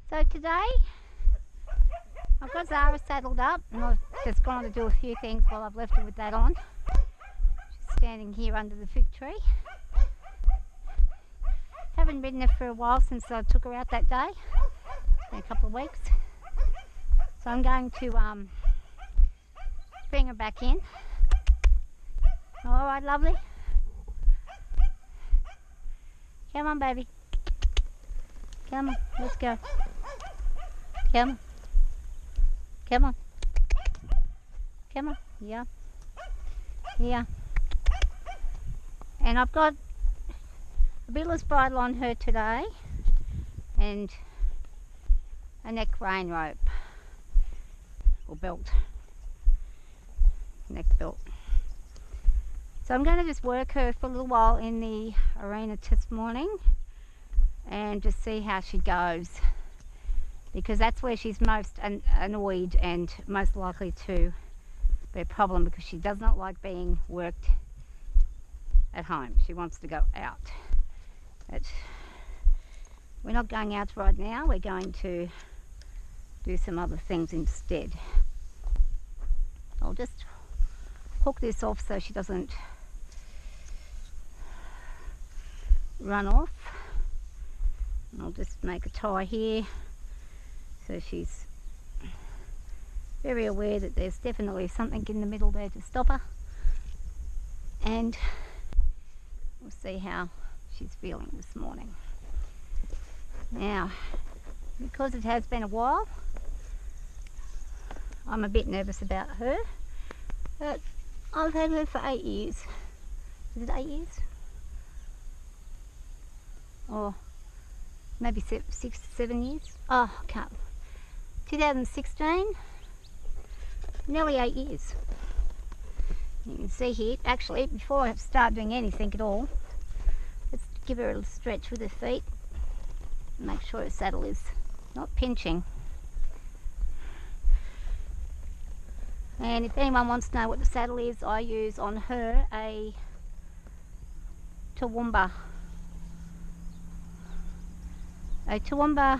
So today I've got Szara saddled up and I've just gone to do a few things while I've left her with that on. She's standing here under the fig tree. Haven't ridden her for a while since I took her out that day. It's been a couple of weeks. So I'm going to bring her back in. Alright, lovely. Come on, baby. Come on, let's go. Come on. Come on. Come on. Yeah. Yeah. And I've got a biller's bridle on her today and a neck rein rope or belt. Neck belt. So I'm going to just work her for a little while in the arena this morning and just see how she goes, because that's where she's most annoyed and most likely to be a problem, because she does not like being worked at home. She wants to go out. But we're not going out right now. We're going to do some other things instead. I'll just hook this off so she doesn't run off. And I'll just make a tie here so she's very aware that there's definitely something in the middle there to stop her, and we'll see how she's feeling this morning. Now, because it has been a while, I'm a bit nervous about her, but I've had her for 8 years. Is it 8 years? Or maybe 6 to 7 years? Oh, I can't. 2016, nearly 8 years. You can see here, actually, before I start doing anything at all, let's give her a little stretch with her feet and make sure her saddle is not pinching. And if anyone wants to know what the saddle is, I use on her a Toowoomba. A Toowoomba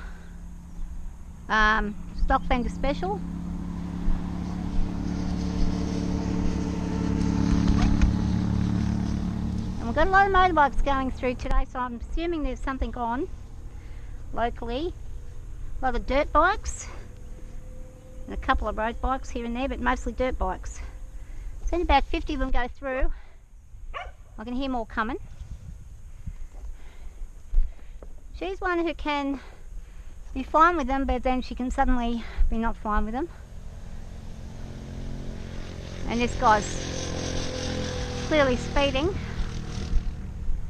stock fender special. And we've got a lot of motorbikes going through today, so I'm assuming there's something on locally. A lot of dirt bikes and a couple of road bikes here and there, but mostly dirt bikes. Seen about 50 of them go through. I can hear more coming. She's one who can be fine with them, but then she can suddenly be not fine with them. And this guy's clearly speeding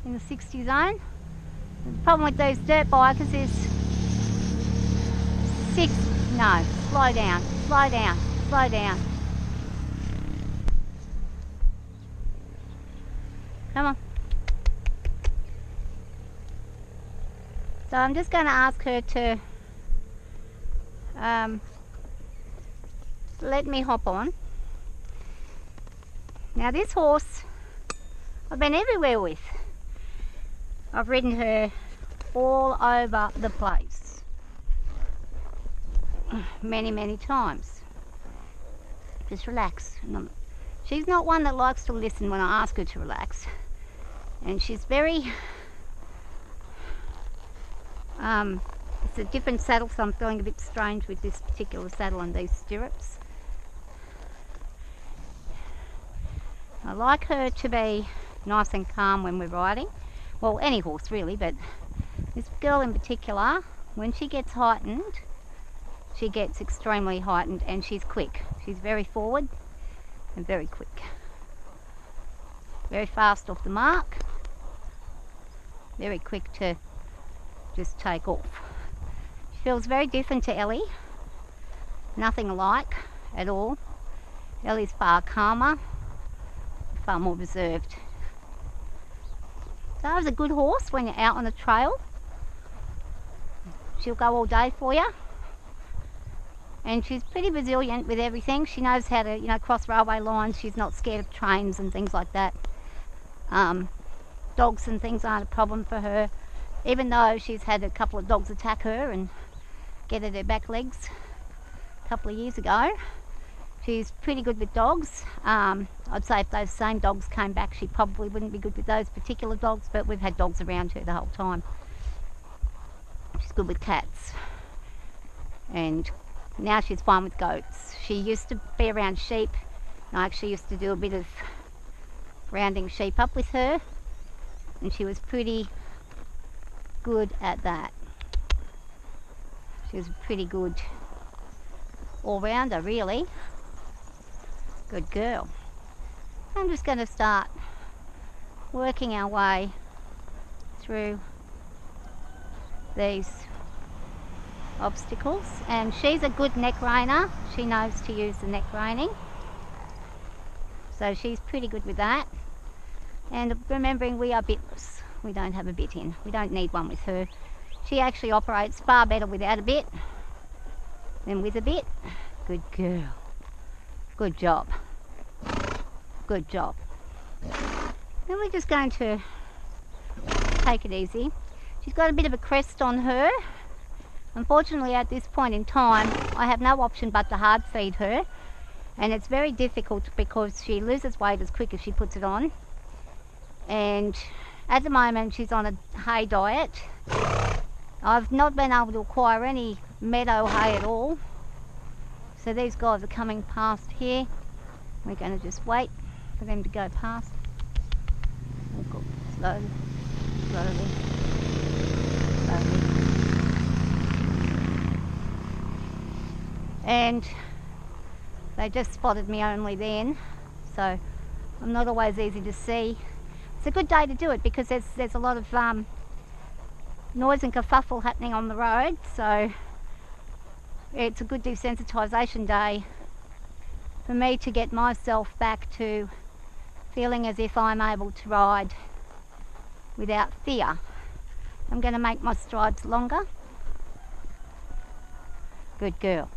in the 60 zone. The problem with those dirt bikers is slow down, slow down, slow down. Come on. So I'm just going to ask her to let me hop on. Now this horse I've been everywhere with. I've ridden her all over the place many times. Just relax. She's not one that likes to listen when I ask her to relax, and she's very it's a different saddle, so I'm feeling a bit strange with this particular saddle and these stirrups. I like her to be nice and calm when we're riding. Well, any horse really, but this girl in particular, when she gets heightened, she gets extremely heightened, and she's quick. She's very forward and very quick. Very fast off the mark. Very quick to just take off. She feels very different to Ellie. Nothing alike at all. Ellie's far calmer, far more reserved. Zara's a good horse when you're out on the trail. She'll go all day for you. And she's pretty resilient with everything. She knows how to, cross railway lines. She's not scared of trains and things like that. Dogs and things aren't a problem for her, even though she's had a couple of dogs attack her and get her back legs a couple of years ago. She's pretty good with dogs. I'd say if those same dogs came back, she probably wouldn't be good with those particular dogs, but we've had dogs around her the whole time. She's good with cats. And now she's fine with goats. She used to be around sheep. I actually used to do a bit of rounding sheep up with her, and she was pretty good at that. She was a pretty good all-rounder, really. Good girl. I'm just going to start working our way through these obstacles, and she's a good neck reiner. She knows to use the neck reining, so she's pretty good with that. And remembering we are bitless, we don't have a bit in, we don't need one with her. She actually operates far better without a bit than with a bit. Good girl. Good job. Good job. Then we're just going to take it easy. She's got a bit of a crest on her. Unfortunately, at this point in time, I have no option but to hard feed her, and it's very difficult because she loses weight as quick as she puts it on. And at the moment, she's on a hay diet. I've not been able to acquire any meadow hay at all. So these guys are coming past here. We're going to just wait for them to go past. We'll go slowly, slowly, slowly. And they just spotted me only then, so I'm not always easy to see. It's a good day to do it because there's a lot of noise and kerfuffle happening on the road, so it's a good desensitisation day for me to get myself back to feeling as if I'm able to ride without fear. I'm going to make my strides longer. Good girl.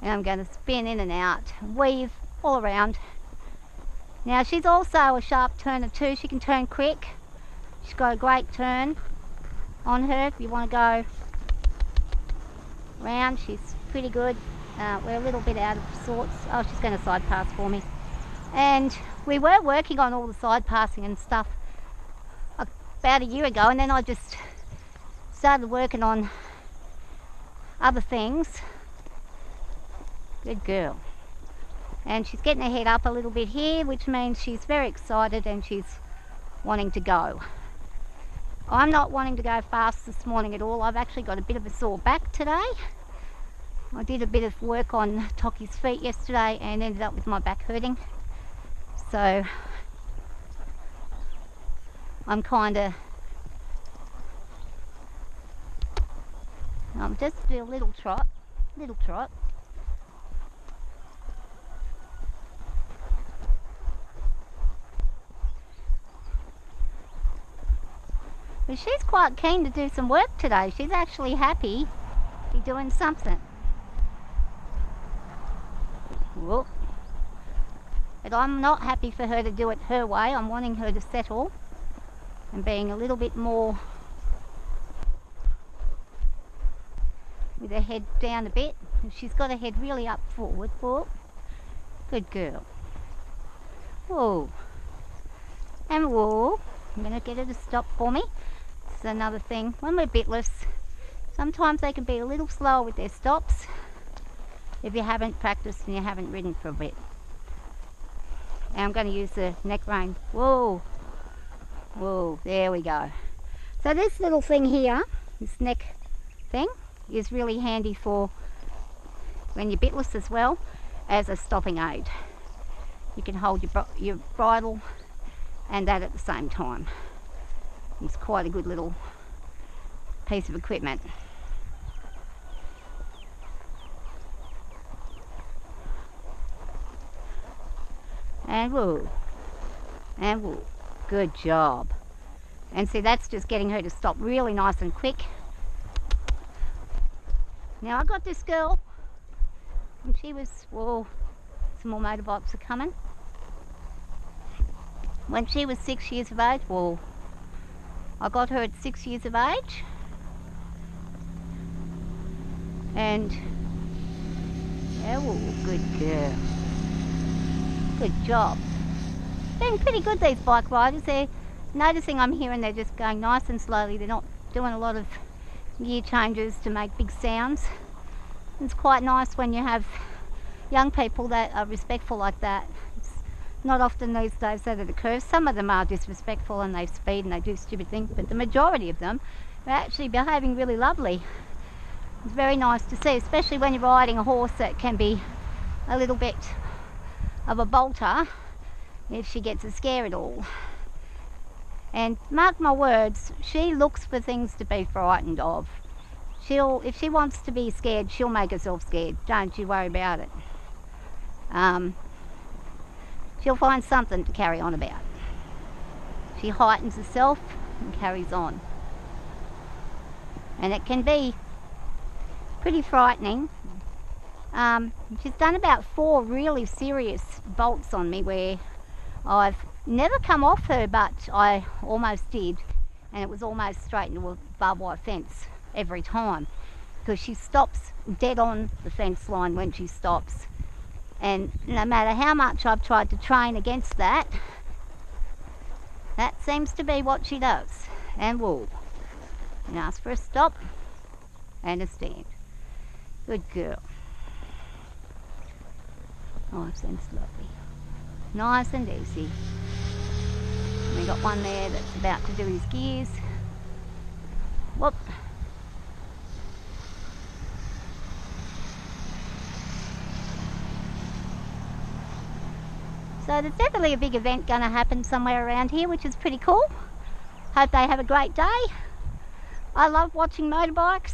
And I'm going to spin in and out, weave all around. Now she's also a sharp turner too. She can turn quick. She's got a great turn on her if you want to go round. She's pretty good. We're a little bit out of sorts. Oh, she's going to side pass for me. And we were working on all the side passing and stuff about a year ago, and then I just started working on other things. Good girl. And she's getting her head up a little bit here, which means she's very excited and she's wanting to go. I'm not wanting to go fast this morning at all. I've actually got a bit of a sore back today. I did a bit of work on Toki's feet yesterday and ended up with my back hurting. So I'm just do a little trot. But she's quite keen to do some work today. She's actually happy to be doing something. Whoop. But I'm not happy for her to do it her way. I'm wanting her to settle and being a little bit more with her head down a bit. She's got her head really up forward. Whoop. Good girl. Whoa. And whoa. I'm going to get her to stop for me. This is another thing. When we're bitless, sometimes they can be a little slower with their stops if you haven't practiced and you haven't ridden for a bit. And I'm going to use the neck rein. Whoa. Whoa. There we go. So this little thing here, this neck thing, is really handy for when you're bitless as well as a stopping aid. You can hold your bridle and that at the same time. It's quite a good little piece of equipment. And woo. And woo. Good job. And see, that's just getting her to stop really nice and quick. Now I got this girl when she was, whoa, some more motorbikes are coming. When she was 6 years of age, well, I got her at 6 years of age. And oh, good girl. Good job. Been pretty good, these bike riders. They're noticing I'm here and they're just going nice and slowly. They're not doing a lot of gear changes to make big sounds. It's quite nice when you have young people that are respectful like that. It's not often these days that it occurs. Some of them are disrespectful and they speed and they do stupid things, but the majority of them are actually behaving really lovely. It's very nice to see, especially when you're riding a horse that can be a little bit of a bolter if she gets a scare at all. And mark my words, she looks for things to be frightened of. If she wants to be scared, she'll make herself scared. Don't you worry about it. She'll find something to carry on about. She heightens herself and carries on. And it can be pretty frightening. She's done about 4 really serious bolts on me where I've never come off her, but I almost did, and it was almost straight into a barbed wire fence every time, because she stops dead on the fence line when she stops, and no matter how much I've tried to train against that, that seems to be what she does. And will. And ask for a stop and a stand. Good girl. Oh, it seems lovely. Nice and easy. And we got one there that's about to do his gears. Whoop. So there's definitely a big event going to happen somewhere around here, which is pretty cool. Hope they have a great day. I love watching motorbikes.